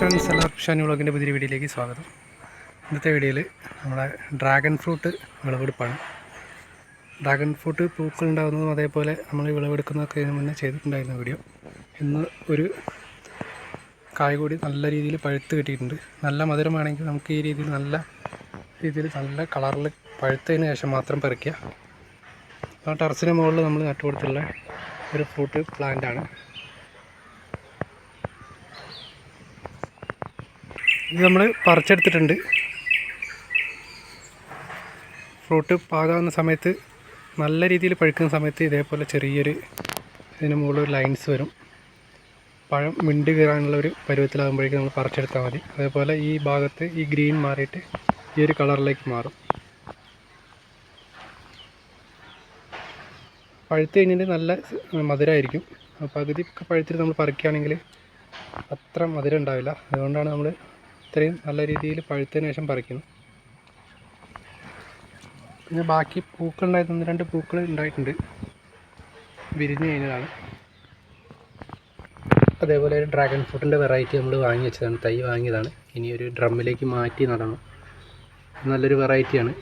Friends, എല്ലാവർക്കും ഷാനി വ്ളോഗിൻ്റെ പുതിയ വീഡിയോയിലേക്ക് സ്വാഗതം. ഇന്നത്തെ വീഡിയോയിൽ നമ്മുടെ ഡ്രാഗൺ ഫ്രൂട്ട് വിളവെടുപ്പാണ്. ഡ്രാഗൺ ഫ്രൂട്ട് പൂക്കൾ ഉണ്ടാകുന്നതും അതേപോലെ നമ്മൾ വിളവെടുക്കുന്നതൊക്കെ ഇതിന് മുന്നേ ചെയ്തിട്ടുണ്ടായിരുന്ന വീഡിയോ. ഇന്ന് ഒരു കായ കൂടി നല്ല രീതിയിൽ പഴുത്ത് കിട്ടിയിട്ടുണ്ട്. നല്ല മധുരമാണെങ്കിൽ നമുക്ക് ഈ രീതിയിൽ നല്ല കളറിൽ പഴുത്തതിന് ശേഷം മാത്രം പറിക്കുക. ആ ടെറസിന് മുകളിൽ നമ്മൾ നട്ടുകൊടുത്തുള്ള ഒരു ഫ്രൂട്ട് പ്ലാന്റാണ്. ഇത് നമ്മൾ പറിച്ചെടുത്തിട്ടുണ്ട്. ഫ്രൂട്ട് പാകാവുന്ന സമയത്ത്, നല്ല രീതിയിൽ പഴുക്കുന്ന സമയത്ത് ഇതേപോലെ ചെറിയൊരു ഇതിന് മുകളിൽ ലൈൻസ് വരും. പഴം മിണ്ട് കീറാനുള്ള ഒരു പരുവത്തിലാകുമ്പോഴേക്കും നമ്മൾ പറിച്ചെടുത്താൽ മതി. അതേപോലെ ഈ ഭാഗത്ത് ഈ ഗ്രീൻ മാറിയിട്ട് ഈ ഒരു കളറിലേക്ക് മാറും. പഴുത്ത് കഴിഞ്ഞിട്ട് നല്ല മധുരമായിരിക്കും. പകുതി പഴുത്തിട്ട് നമ്മൾ പറിക്കുകയാണെങ്കിൽ അത്ര മധുരം ഉണ്ടാവില്ല. അതുകൊണ്ടാണ് നമ്മൾ ഇത്രയും നല്ല രീതിയിൽ പഴുത്തതിന് ശേഷം പറിക്കുന്നു. പിന്നെ ബാക്കി പൂക്കൾ ഉണ്ടായത് 1-2 പൂക്കൾ ഉണ്ടായിട്ടുണ്ട്, വിരിഞ്ഞ് കഴിഞ്ഞതാണ്. അതേപോലെ ഒരു ഡ്രാഗൺ ഫ്രൂട്ടിൻ്റെ വെറൈറ്റി നമ്മൾ വാങ്ങി വെച്ചതാണ്, തൈ വാങ്ങിയതാണ്. ഇനി ഒരു ഡ്രമ്മിലേക്ക് മാറ്റി നടണം. നല്ലൊരു വെറൈറ്റിയാണ്.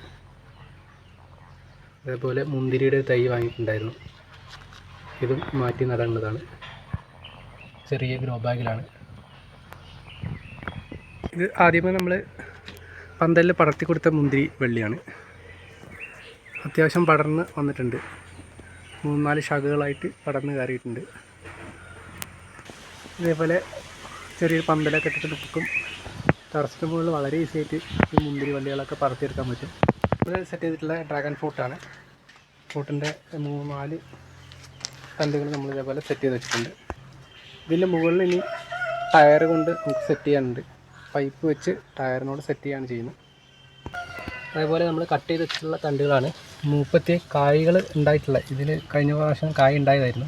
അതേപോലെ മുന്തിരിയുടെ തൈ വാങ്ങിയിട്ടുണ്ടായിരുന്നു, ഇതും മാറ്റി നടേണ്ടതാണ്. ചെറിയ ഗ്രോ ബാഗിലാണ്. ഇത് ആദ്യമേ നമ്മൾ പന്തലിൽ പടർത്തി കൊടുത്ത മുന്തിരി വള്ളിയാണ്. അത്യാവശ്യം പടർന്ന് വന്നിട്ടുണ്ട്. 3-4 ശാഖകളായിട്ട് പടർന്ന് കയറിയിട്ടുണ്ട്. ഇതേപോലെ ചെറിയൊരു പന്തലൊക്കെ ഇട്ടിട്ട് നമുക്ക് ടെറസിന് മുകളിൽ വളരെ ഈസി ആയിട്ട് ഈ മുന്തിരി വള്ളികളൊക്കെ പടർത്തിയെടുക്കാൻ പറ്റും. ഇത് സെറ്റ് ചെയ്തിട്ടുള്ള ഡ്രാഗൺ ഫ്രൂട്ടാണ്. ഫ്രൂട്ടിൻ്റെ 3-4 തണ്ടുകൾ നമ്മൾ ഇതേപോലെ സെറ്റ് ചെയ്ത് വെച്ചിട്ടുണ്ട്. ഇതിൻ്റെ മുകളിൽ ഇനി ടയർ കൊണ്ട് നമുക്ക് സെറ്റ് ചെയ്യാനുണ്ട്. പൈപ്പ് വെച്ച് ടയറിനോട് സെറ്റ് ചെയ്യാണ് ചെയ്യുന്നത്. അതേപോലെ നമ്മൾ കട്ട് ചെയ്ത് വെച്ചിട്ടുള്ള തണ്ടുകളാണ്. മൂപ്പത്തി കായ്കൾ ഉണ്ടായിട്ടുള്ള, ഇതിൽ കഴിഞ്ഞ പ്രാവശ്യം കായ് ഉണ്ടായതായിരുന്നു.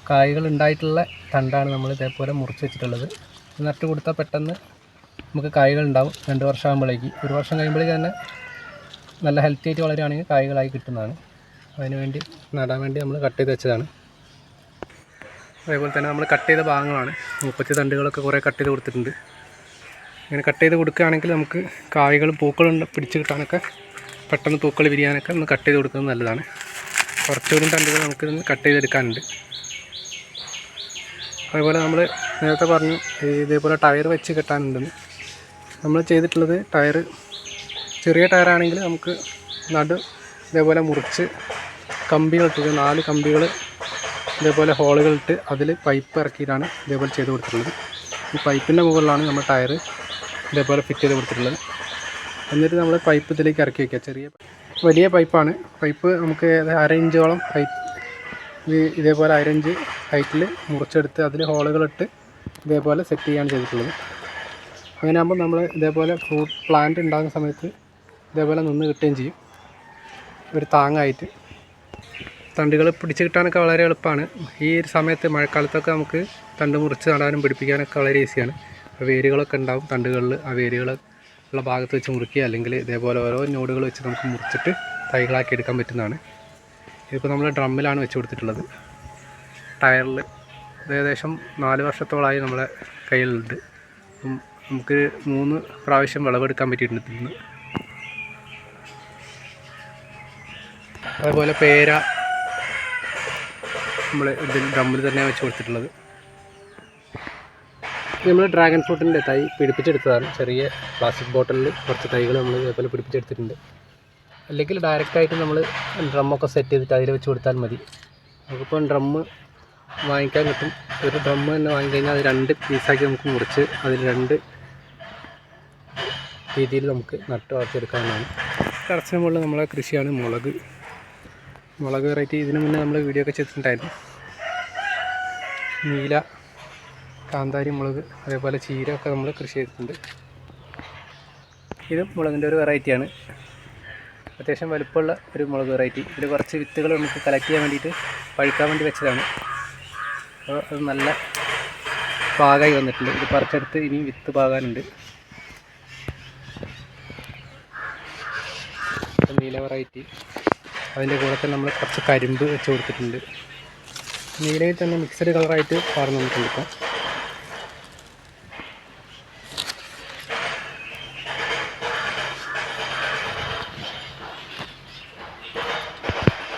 കായ്കൾ ഉണ്ടായിട്ടുള്ള തണ്ടാണ് നമ്മൾ ഇതേപോലെ മുറിച്ച് വെച്ചിട്ടുള്ളത്. നട്ട് കൊടുത്താൽ പെട്ടെന്ന് നമുക്ക് കായ്കൾ ഉണ്ടാവും. 2 വർഷം ആകുമ്പോഴേക്ക്, 1 വർഷം കഴിയുമ്പോഴേക്ക് തന്നെ നല്ല ഹെൽത്തി ആയിട്ട് വളരുകയാണെങ്കിൽ കായ്കളായി കിട്ടുന്നതാണ്. അതിനുവേണ്ടി നടാൻ വേണ്ടി നമ്മൾ കട്ട് ചെയ്ത് വെച്ചതാണ്. അതേപോലെ തന്നെ നമ്മൾ കട്ട് ചെയ്ത ഭാഗങ്ങളാണ്. 30 തണ്ടുകളൊക്കെ കുറേ കട്ട് ചെയ്ത് കൊടുത്തിട്ടുണ്ട്. ഇങ്ങനെ കട്ട് ചെയ്ത് കൊടുക്കുകയാണെങ്കിൽ നമുക്ക് കായ്കളും പൂക്കളും പിടിച്ച് കിട്ടാനൊക്കെ, പെട്ടെന്ന് പൂക്കൾ വിരിയാനൊക്കെ ഒന്ന് കട്ട് ചെയ്ത് കൊടുക്കുന്നത് നല്ലതാണ്. കുറച്ചുകൂടി തണ്ടുകൾ നമുക്ക് കട്ട് ചെയ്തെടുക്കാനുണ്ട്. അതേപോലെ നമ്മൾ നേരത്തെ പറഞ്ഞു ഇതേപോലെ ടയർ വെച്ച് കെട്ടാനുണ്ടെന്ന്. നമ്മൾ ചെയ്തിട്ടുള്ളത് ടയർ ചെറിയ ടയറാണെങ്കിൽ നമുക്ക് ഇതേപോലെ മുറിച്ച് കമ്പികളിട്ട് 4 കമ്പികൾ ഇതേപോലെ ഹോളുകളിട്ട് അതിൽ പൈപ്പ് ഇറക്കിയിട്ടാണ് ഇതേപോലെ ചെയ്ത് കൊടുത്തിട്ടുള്ളത്. ഈ പൈപ്പിൻ്റെ മുകളിലാണ് നമ്മൾ ടയർ ഇതേപോലെ ഫിറ്റ് ചെയ്ത് കൊടുത്തിട്ടുള്ളത്. എന്നിട്ട് നമ്മൾ പൈപ്പ് ഇതിലേക്ക് ഇറക്കി വയ്ക്കുക. വലിയ പൈപ്പാണ്. പൈപ്പ് നമുക്ക് 1/2 ഇഞ്ചോളം ഇതേപോലെ 1/2 ഇഞ്ച് ഹൈറ്റിൽ മുറിച്ചെടുത്ത് അതിൽ ഹോളുകളിട്ട് ഇതേപോലെ സെറ്റ് ചെയ്യുകയാണ് ചെയ്തിട്ടുള്ളത്. അങ്ങനെ ആകുമ്പോൾ നമ്മൾ ഇതേപോലെ ഫ്രൂട്ട് പ്ലാന്റ് ഉണ്ടാകുന്ന സമയത്ത് ഇതേപോലെ നിന്ന് കിട്ടുകയും ചെയ്യും, ഒരു താങ്ങായിട്ട്. തണ്ടുകൾ പിടിച്ച് കിട്ടാനൊക്കെ വളരെ എളുപ്പമാണ്. ഈ സമയത്ത് മഴക്കാലത്തൊക്കെ നമുക്ക് തണ്ട് മുറിച്ച് നടാനും പിടിപ്പിക്കാനൊക്കെ വളരെ ഈസിയാണ്. അപ്പോൾ വേരുകളൊക്കെ ഉണ്ടാവും തണ്ടുകളിൽ. ആ വേരുകളുള്ള ഭാഗത്ത് വെച്ച് മുറിക്കുക, അല്ലെങ്കിൽ ഇതേപോലെ ഓരോ നോഡുകൾ വെച്ച് നമുക്ക് മുറിച്ചിട്ട് തൈകളാക്കി എടുക്കാൻ പറ്റുന്നതാണ്. ഇതിപ്പോൾ നമ്മൾ ഡ്രമ്മിലാണ് വെച്ച് കൊടുത്തിട്ടുള്ളത്. ടയറിൽ ഏകദേശം 4 വർഷത്തോളമായി നമ്മളെ കയ്യിലുണ്ട്. നമുക്ക് 3 പ്രാവശ്യം വിളവെടുക്കാൻ പറ്റിയിട്ടുണ്ട് ഇന്ന്. അതേപോലെ പേര നമ്മൾ ഇതിൽ ഡ്രമ്മിൽ തന്നെ വെച്ച് കൊടുത്തിട്ടുള്ളത്. നമ്മൾ ഡ്രാഗൺ ഫ്രൂട്ടിൻ്റെ തൈ പിടിപ്പിച്ചെടുത്തതാണ്. ചെറിയ പ്ലാസ്റ്റിക് ബോട്ടിലിൽ കുറച്ച് തൈകൾ നമ്മൾ ഇതേപോലെ പിടിപ്പിച്ചെടുത്തിട്ടുണ്ട്. അല്ലെങ്കിൽ ഡയറക്റ്റായിട്ട് നമ്മൾ ഡ്രമ്മൊക്കെ സെറ്റ് ചെയ്തിട്ട് അതിൽ വെച്ച് കൊടുത്താൽ മതി. നമുക്കിപ്പം ഡ്രമ്മ് വാങ്ങിക്കാൻ കിട്ടും. ഒരു ഡ്രമ്മ് തന്നെ വാങ്ങിക്കഴിഞ്ഞാൽ അത് 2 പീസാക്കി നമുക്ക് മുറിച്ച് അതിൽ 2 രീതിയിൽ നമുക്ക് നട്ട് വളർത്തിയെടുക്കാവുന്നതാണ്. ടെറസിന് മുകളിൽ നമ്മളെ കൃഷിയാണ് മുളക് വെറൈറ്റി. ഇതിനു മുന്നേ നമ്മൾ വീഡിയോ ഒക്കെ ചെയ്തിട്ടുണ്ടായിരുന്നു. നീല, കാന്താരി മുളക്, അതേപോലെ ചീര ഒക്കെ നമ്മൾ കൃഷി ചെയ്തിട്ടുണ്ട്. ഇതും മുളകിൻ്റെ ഒരു വെറൈറ്റിയാണ്. അത്യാവശ്യം വലുപ്പമുള്ള ഒരു മുളക് വെറൈറ്റി. ഇതിൽ കുറച്ച് വിത്തുകൾ നമുക്ക് കളക്ട് ചെയ്യാൻ വേണ്ടിയിട്ട് പഴുക്കാൻ വേണ്ടി വെച്ചതാണ്. അപ്പോൾ അത് നല്ല പാകമായി വന്നിട്ടുണ്ട്. ഇത് പറിച്ചെടുത്ത് ഇനി വിത്ത് പാകാനുണ്ട്. നീല വെറൈറ്റി. അതിൻ്റെ കൂടെ തന്നെ നമ്മൾ കുറച്ച് കരിമ്പ് വെച്ച് കൊടുത്തിട്ടുണ്ട്. നീലയിൽ തന്നെ മിക്സഡ് കളറായിട്ട് പാർന്ന് വന്നിട്ടുണ്ട്. ഇപ്പം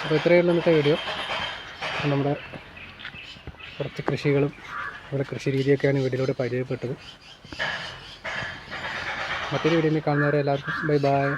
അപ്പോൾ ഇത്രയേ ഉള്ളൂ ഇന്നത്തെ വീഡിയോ. നമ്മുടെ കുറച്ച് കൃഷികളും അതുപോലെ കൃഷി രീതിയൊക്കെയാണ് വീഡിയോയിലൂടെ പരിചയപ്പെട്ടത്. മറ്റൊരു വീഡിയോയിൽ കാണുന്നവരെ എല്ലാവർക്കും ബൈ ബൈ.